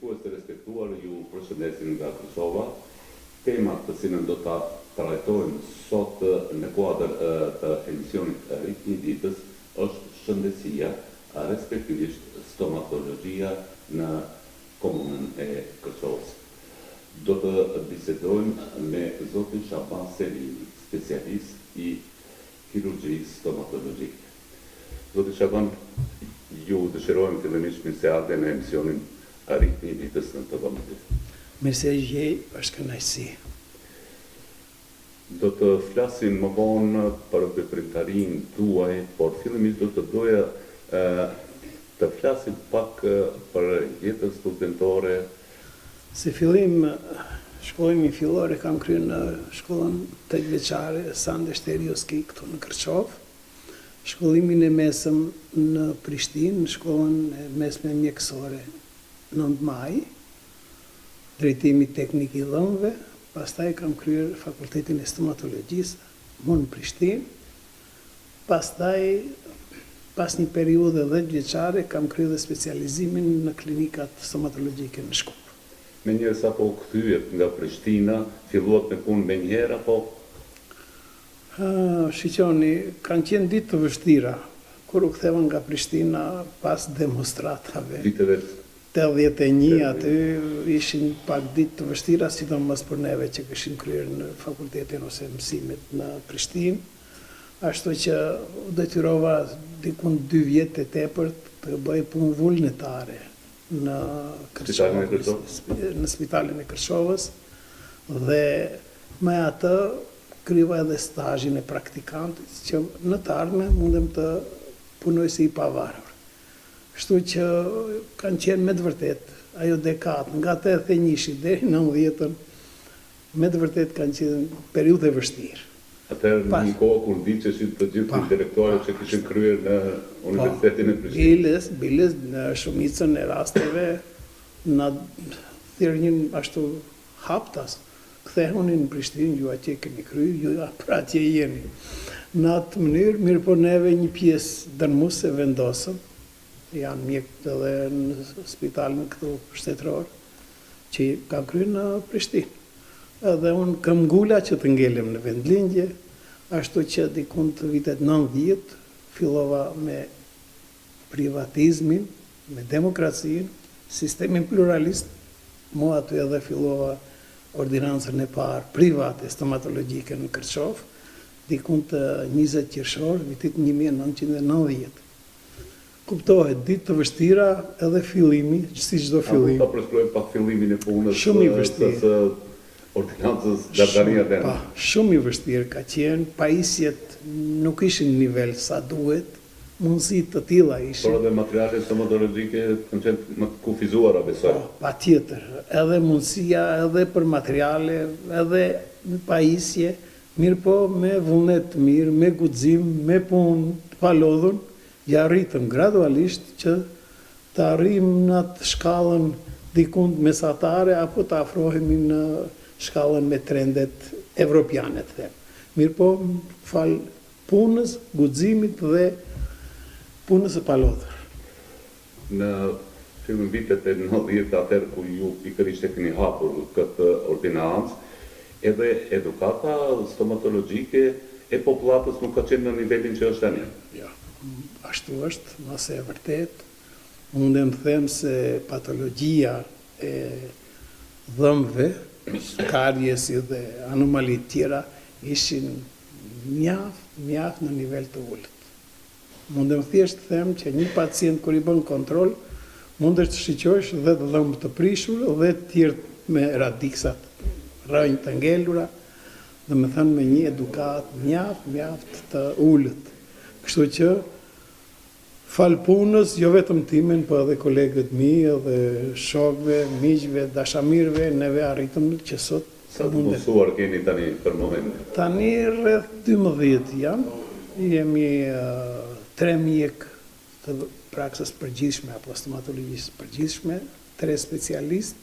shikues të respektuar, ju përshëndesim nga Kosova. Temat të cilën do ta trajtojmë sot në kuadër të emisionit Ritmi i ditës është shëndesia, respektivisht stomatologjia në komunën e Kosovës. Do të bisedojmë me zotin Shaban Selimi, specialist i kirurgjisë stomatologjike. Zotin Shaban, ju dëshirojmë fillimisht mirëseardhje në emisionin Ritmi i ditës në TVMD. Mirësejgjej, është kënaqësi. Do të flasim më vonë për veprimtarinë tuaj, por fillimisht do të doja të flasim pak për jetën studentore. Si fillim, shkollimi fillore kam kryer në shkollën 8 vjeçare Sande Shteriovski këtu në Kërçov. Shkollimin e mesëm në Prishtinë, në shkollën e mesme mjekësore 9 Maj, drejtimi teknik i dhëmbëve, pastaj kam kryer fakultetin e stomatologjisë më në Prishtinë. Pastaj, pas një periudhe 10 vjeçare, kam kryer dhe specializimin në klinikat stomatologjike në Shkup. Me njerë sa po kthyer nga Prishtina, filluat me punë me njerë, apo? Shiqoni, kanë qenë ditë të vështira, kur u ktheva nga Prishtina pas demonstratave. Viteve 81 aty ishin pak ditë të vështira, sidomos për neve që kishim kryer në fakultetin ose mësimet në Prishtinë. Ashtu që detyrova dikun 2 vjet e tepërt të bëj punë vullnetare në Spitalin e Kërçovës dhe me atë kryeva edhe stazhin e praktikantit që në të ardhmen mundem të punoj si i pavarur. Kështu që kanë qenë me të vërtet ajo dekatë nga 81 deri në 90-ën, me të vërtet kanë qenë periudhë vështirë. Atëherë në një kohë kur ndiqeshin të gjithë intelektualët që kishin kryer në Universitetin e Prishtinës. Biles në shumicën e rasteve na thirrnin ashtu haptas. Kthehunin në Prishtinë, ju atje keni kryer, ju pra atje jeni. Në atë mënyrë, mirë po neve një pjesë dërmuese vendosëm, janë mjekët edhe në spitalin këtu shtetëror, që kam kryer në Prishtinë. Edhe unë kam ngula që të ngelem në vendlindje, ashtu që dikun të vitet 90 fillova me privatizmin, me demokracinë, sistemin pluralist, mua aty edhe fillova ordinancën e parë private stomatologjike në Kërçov, dikun të 20 qershor, vitit 1990. Kuptohet, ditë të vështira edhe fillimi, si çdo fillim. Ta përshkrojmë pak fillimin e punës. Shumë i vështirë. Ordinancës Dardania Dena. Shumë i vështirë ka qenë, pajisjet nuk ishin në nivel sa duhet, mundësi të tilla ishin. Por edhe materialet stomatologjike kanë qenë më të kufizuara, besoj. Patjetër, edhe mundësia edhe për materiale, edhe në pajisje, mirë po me vullnet mirë, me guxim, me punë të palodhur, ja arritëm gradualisht që të arrijmë në atë shkallën dikund mesatare apo të afrohemi në shkallën me trendet evropiane, të them. Mirë po, fal punës, guximit dhe punës së palodhur. Në fillim vitet e 90 atëherë ku ju pikërisht e keni hapur këtë ordinancë, edhe edukata stomatologjike e popullatës nuk ka qenë në nivelin që është tani. Ja, ashtu është, nëse e vërtet. Mundem të them se patologjia e dhëmbëve, karjesi dhe anomalit tjera ishin mjaft në nivel të ulët. Mundem thjesht të them që një pacient kur i bën kontrol, mundesh të shiqosh dhe të dhëmbë të prishur dhe të tjerë me radiksat, rrënjë të ngelura, dhe me thënë me një edukat mjaft të ulët. Kështu që fal punës, jo vetëm timin, po edhe kolegët mi, edhe shokve, miqve, dashamirve, neve arritëm që sot. Sa të mësuar keni tani për moment? Tani rreth 12 janë, jemi 3 mjek të praksës përgjithshme, apo stomatologjisë përgjithshme, 3 specialist,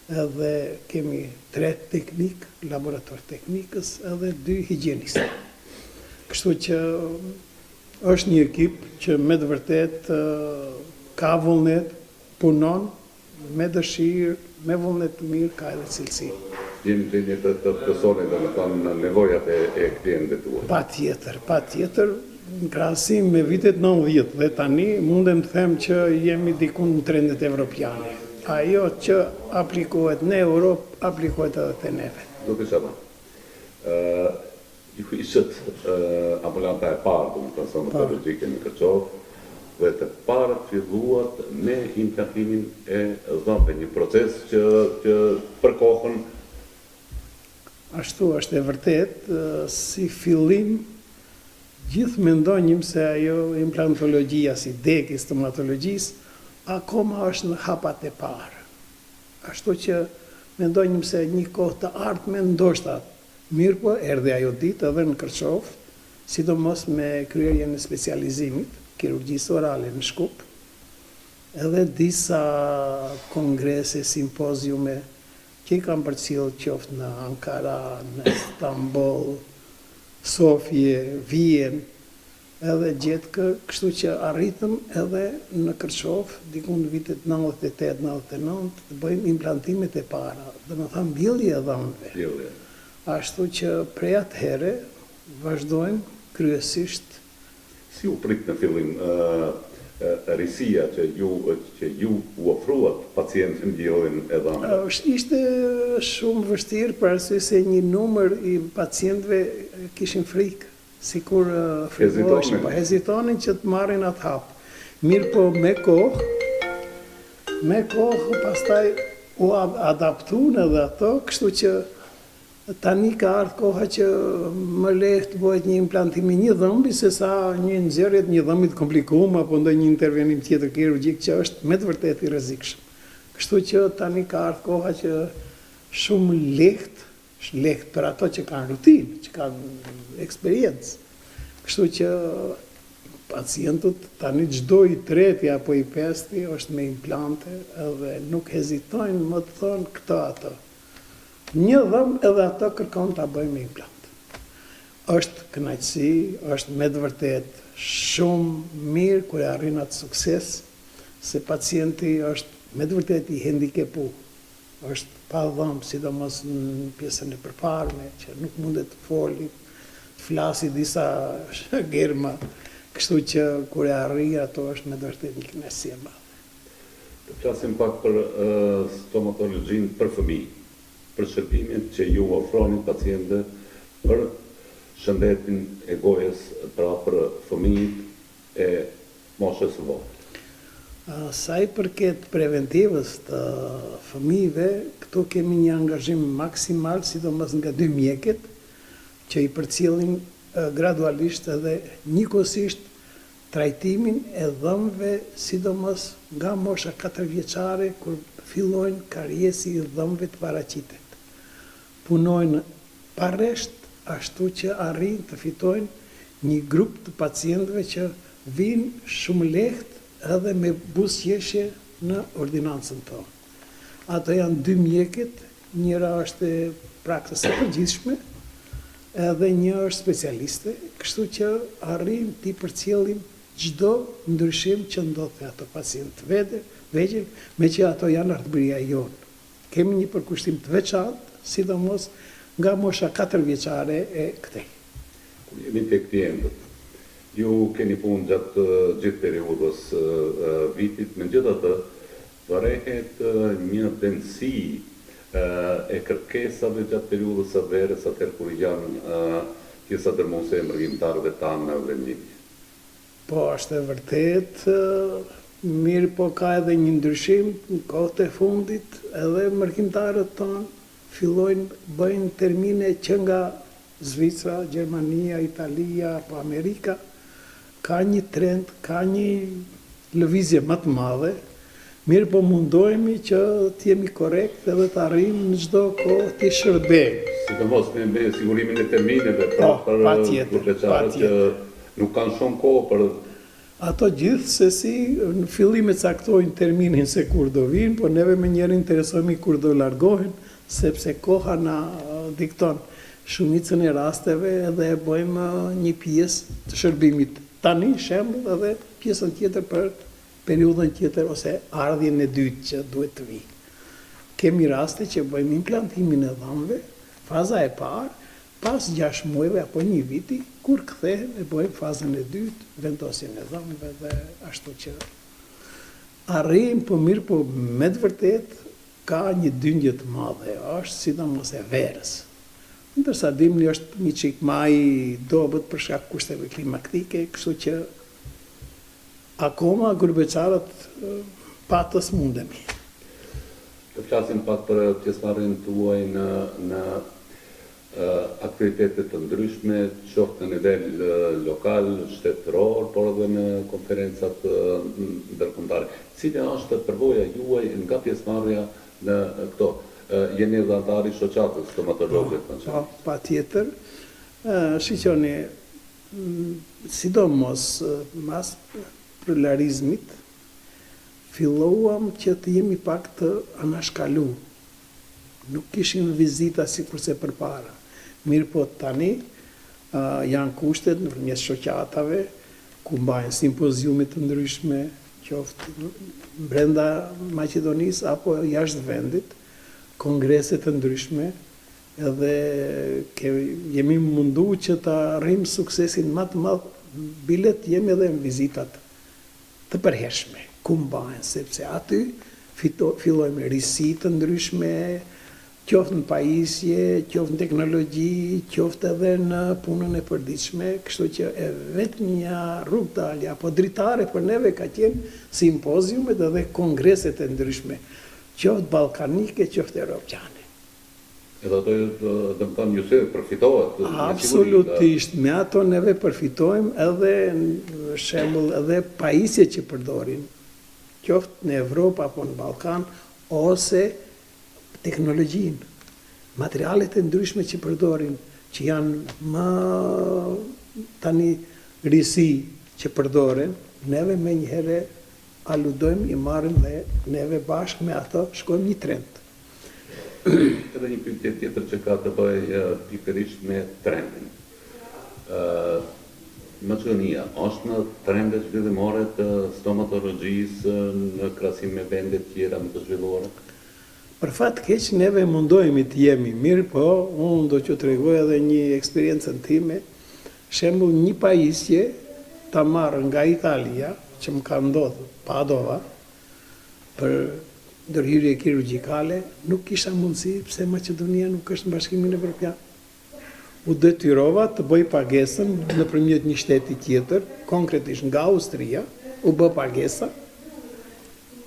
edhe kemi 3 teknik, laborator teknikës, edhe 2 higienistë. Kështu që është një ekip që me të vërtet ka vullnet, punon me dëshirë, me vullnet të mirë, ka edhe cilësi. Jeni të një të plësoni dhe me thonë nevojat e klientëve tuaj. Pa tjetër, në krahasim me vitet 90 dhe tani mundem të them që jemi dikun në trendet evropiane. Ajo që aplikohet në Europë, aplikohet edhe te neve. Duke Shaban, ju ishët ambulanta e parë, do më të stomatologjike në Kërçovë, dhe të parët filluat me implantimin e dhëmbëve, një proces që për kohën. Ashtu është e vërtet, si fillim, gjithë mendojmë se ajo implantologjia si degi stomatologjisë, akoma është në hapat e parë. Ashtu që mendojmë se një kohë të ardhme ndoshta, mirë po erdhi ajo ditë edhe në Kërçovë, sidomos me kryerjen e specializimit, kirurgjisë orale në Shkup, edhe disa kongrese, simpoziume që i kam përcjellë qoftë në Ankara, në Istanbul, Sofje, Vjen, edhe gjetë kështu që arritëm edhe në Kërçovë, diku në vitet 98-99, të bëjmë implantimet e para, dhe më thamë mbjellje e dhëmbëve. Ashtu që prej atëhere vazhdojmë kryesisht. Si u prit në fillim risia që ju u ofruat pacientë mbjelljen e dhëmbëve? Ishte shumë vështirë për arsye se një numër i pacientëve kishin frikë. Sikur frikoshin, hezitonin që të marrin atë hap. Mirë po me kohë pastaj u adaptuan edhe ato, kështu që tani ka ardhur koha që më lehtë bëhet një implantim i një dhëmbi se sa një nxjerrje të një dhëmbi të komplikuar apo ndonjë intervenim tjetër kirurgjik që është me të vërtetë i rrezikshëm. Kështu që tani ka ardhur koha që shumë lehtë për ato që kanë rutinë, që kanë eksperiencë. Kështu që pacientët tani çdo i treti apo i pesti është me implante edhe nuk hezitojnë më të thonë këtë ato. Një dhëmbë edhe ato kërkon ta bëjmë implant. Është kënaqësi, është me të vërtetë shumë mirë kur e arrin atë sukses, se pacienti është me të vërtetë i hendikepuar. Është pa dhëmbë, sidomos në pjesën e përparme, që nuk mundet të foli, të flasi disa germa, kështu që kur e arri ato është me të vërtetë një kënaqësi e madhe. Të flasim pak për stomatologjinë për fëmijë, për shërbimin që ju ofroni pacientëve për shëndetin e gojës, pra për fëmijët e moshës së vogël. Sa i përket preventivës të fëmijëve, këtu kemi një angazhim maksimal, sidomos nga 2 mjekët, që i përcjellin gradualisht edhe njëkohësisht trajtimin e dhëmbëve, sidomos nga mosha 4 vjeçare, kur fillojnë karijesi i dhëmbëve të paraqitet. Punojnë parresht, ashtu që arrin të fitojnë një grup të pacientëve që vinë shumë lehtë edhe me buzëqeshje në ordinancën tonë. Ato janë 2 mjekët, njëra është praktës e përgjithshme, edhe një është specialiste, kështu që arrim t'i përcjellim çdo ndryshim që ndodh te ato pacientë vegjël, me që ato janë ardhmëria jonë. Kemi një përkushtim të veçantë, sidomos nga mosha 4 vjeçare e këtej. Kur jemi tek klientët, ju keni punë gjatë gjithë periudhës vitit, megjithatë varet një tendenci e kërkesave gjatë periudhës së verës, atëherë kur janë pjesa dërmuese e mërgjimtarëve tanë në vendimje. Po, është e vërtet, mirë po ka edhe një ndryshim në kohët e fundit, edhe mërgjimtarët tanë fillojnë bëjnë termine që nga Zvicra, Gjermania, Italia apo Amerika, ka një trend, ka një lëvizje më të madhe. Mirë po mundohemi që t'jemi korrekt edhe të arrijmë në çdo kohë të shërbejmë. Sidomos me sigurimin e termineve për kurbeçarët që nuk kanë shumë kohë për. Ato gjithsesi në fillim e caktojnë terminin se kur do vinë, po neve me njëri interesohemi kur do largohen, sepse koha na dikton. Shumicën e rasteve edhe e bëjmë një pjesë të shërbimit. Tani shembull edhe pjesën tjetër për periudhën tjetër ose ardhjen e dytë që duhet të vijë. Kemi raste që bëjmë implantimin e dhëmbëve, faza e parë, pas 6 muajve apo 1 viti, kur kthehen e bëjmë fazën e dytë, vendosjen e dhëmbëve dhe ashtu që arrijmë, po mirë, po me të vërtet ka një dyndje të madhe, është sidomos e verës. Ndërsa dimni është një çik më i dobët për shkak kushteve klimatike, kështu që akoma grubeqarët patës mundemi. Të flasim pak për pjesëmarrjen tuaj në aktivitete të ndryshme, qoftë në nivel lokal, shtetëror, por edhe në konferencat ndërkombëtare. Cila është përvoja juaj nga pjesëmarrja në këto? Jeni edhe antar i shoqatës stomatologët? Patjetër. Shiqoni, sidomos mas pluralizmit, filluam që të jemi pak të anashkalu. Nuk kishim vizita si kurse përpara. Mirë po tani janë kushtet nëpërmjet shoqatave, ku mbajnë simpoziume të ndryshme, qoftë brenda Maqedonisë apo jashtë vendit, kongrese të ndryshme, edhe jemi mundu që të arrijmë suksesin më të madh, bilet jemi edhe në vizitat të përhershme, ku mbajnë, sepse aty fillojmë risi të ndryshme, qoftë në pajisje, qoftë në teknologji, qoftë edhe në punën e përditshme, kështu që vetëm një rrugë dalje apo dritare për neve ka qenë simpoziumet edhe kongreset e ndryshme, qoftë ballkanike, qoftë europiane. Edhe ato do të thonë ju se përfitohet? Absolutisht, me ato neve përfitojmë edhe në shembull edhe pajisje që përdorin, qoftë në Evropë apo në Ballkan, ose teknologjinë, materialet e ndryshme që përdorin, që janë më tani risi që përdoren, neve me njëherë aludojmë, i marrim dhe neve bashkë me ato shkojmë një trend. Edhe një pyetje tjetër që ka të bëjë pikërisht me trendin. Maqedonia është në trendet zhvillimore të stomatologjisë në krahasim me vende tjera më të zhvilluara? Për fat keq neve mundohemi të jemi mirë, po unë do që të tregoj edhe një eksperiencën time, shembull një pajisje ta marrë nga Italia, që më ka ndodhur Padova, për ndërhyrje kirurgjikale, nuk kisha mundësi pse Maqedonia nuk është në Bashkimin Evropian. U detyrova të bëj pagesën nëpërmjet një shteti tjetër, konkretisht nga Austria, u bë pagesa.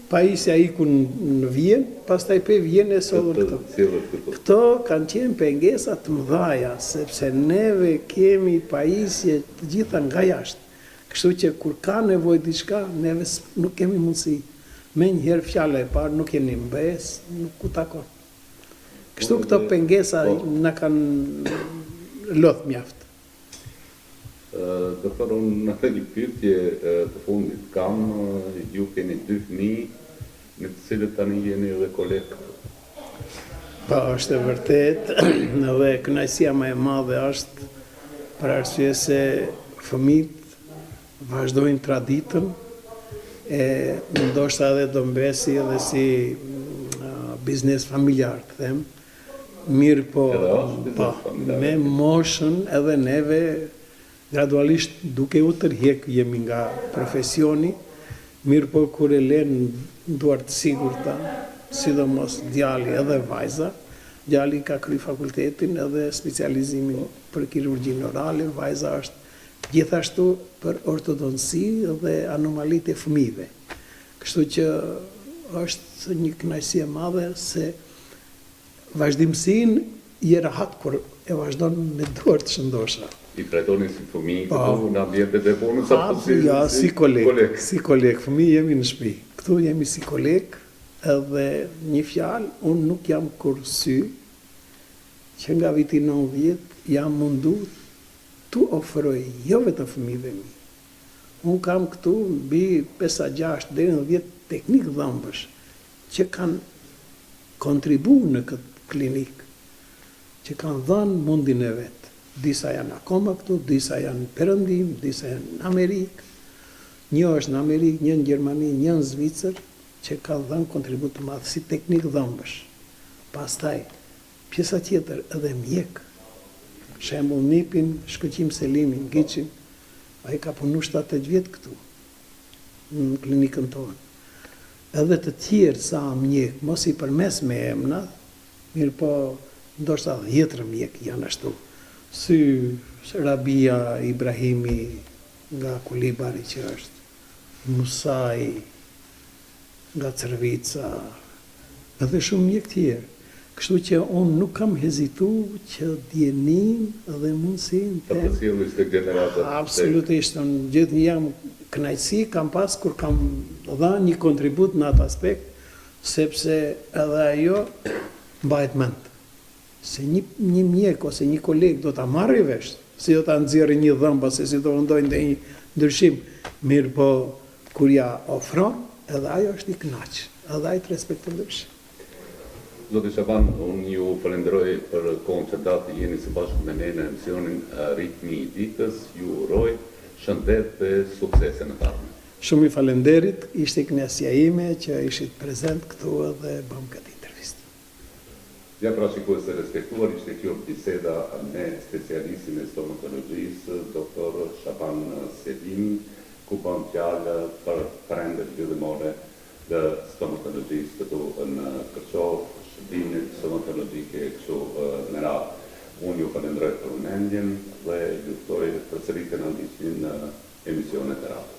Pajisja iku në Vjenë, pastaj pe Vjenë e sollën këto. Këto kanë qenë pengesa të mëdhaja, sepse neve kemi pajisje të gjitha nga jashtë. Kështu që kur ka nevojë diçka, neve nuk kemi mundësi. Me njëherë fjala e parë nuk jeni mbes, nuk u takon. Kështu këto pengesa na kanë lodh mjaft. Të thonë, në të një pyetje të fundit kam, ju keni 2 fëmijë, në të cilët tani jeni edhe kolegë. Po, është e vërtet, edhe kënaqësia më e madhe është për arsye se fëmijët vazhdojnë traditën, e ndoshta edhe do mbesi edhe si biznes familjar, të them. Mirë po, me moshën edhe neve gradualisht duke u tërheq jemi nga profesioni, mirë po kur e len duar të sigurta, sidomos djali edhe vajza, djali ka kry fakultetin edhe specializimin për kirurgjinë orale, vajza është gjithashtu për ortodonsi dhe anomalitë e fëmijëve. Kështu që është një kënaqësi e madhe se vazhdimsinë je rahat kur e vazhdon me duar të shëndosha. I trajtoni si fëmijë këtu në ambientet e punës apo si koleg? Si koleg, fëmijë jemi në shtëpi. Këtu jemi si koleg, edhe një fjalë, unë nuk jam kursy që nga viti 90 jam mundu tu ofroj jo vetëm fëmijëve mi. Unë kam këtu mbi 5-6 deri në 10 teknikë dhëmbësh që kanë kontribuar në këtë klinikë, që kanë dhënë mundin e vet. Disa janë akoma këtu, disa janë në Perëndim, disa janë në Amerikë. Një është në Amerikë, një në Gjermani, një në Zvicër, që ka dhënë kontribut të madh si teknik dhëmbësh. Pastaj, pjesa tjetër edhe mjek. Shembull Nipin, Shkëqim Selimin, Giçin, ai ka punu 7-8 vjet këtu, në klinikën tonë. Edhe të tjerë sa mjek, mos i përmes me emna, mirë po, ndoshta 10 mjek janë ashtu. Si Rabia Ibrahimi nga Kulibari që është, Musai nga Crvica, edhe shumë mjek tjerë. Kështu që unë nuk kam hezitu që djenin dhe mundësin të përcjellni të generatat. Absolutisht, unë gjithë jam kënaqësi kam pas kur kam dhënë një kontribut në atë aspekt, sepse edhe ajo mbajt mend. Se një mjek ose një koleg do ta marrë vesh, si do ta nxjerrë një dhëmbë, ose si do ndojnë ndonjë ndryshim, mirë po kur ja ofron, edhe ajo është i kënaqë, edhe ai të respekton ndryshim. Zoti Shaban, unë ju falenderoj për kohën që datë jeni së bashku me ne në emisionin Ritmi i ditës, ju uroj shëndet dhe suksese në ardhmen. Shumë i falenderit, ishte kënaqësia ime që ishit prezent këtu edhe bëm këtë intervistë. Ja pra shikues të respektuar, ishte kjo biseda me specialistin e stomatologjisë, doktor Shaban Selim, ku bëm fjalë për trendet fillimore të stomatologjisë këtu në Kërçov, shërbimit stomatologjike kështu në radhë. Unë ju falenderoj për mendjen dhe ju ftoj përsëri të na ndiqni në emisionet e radhës.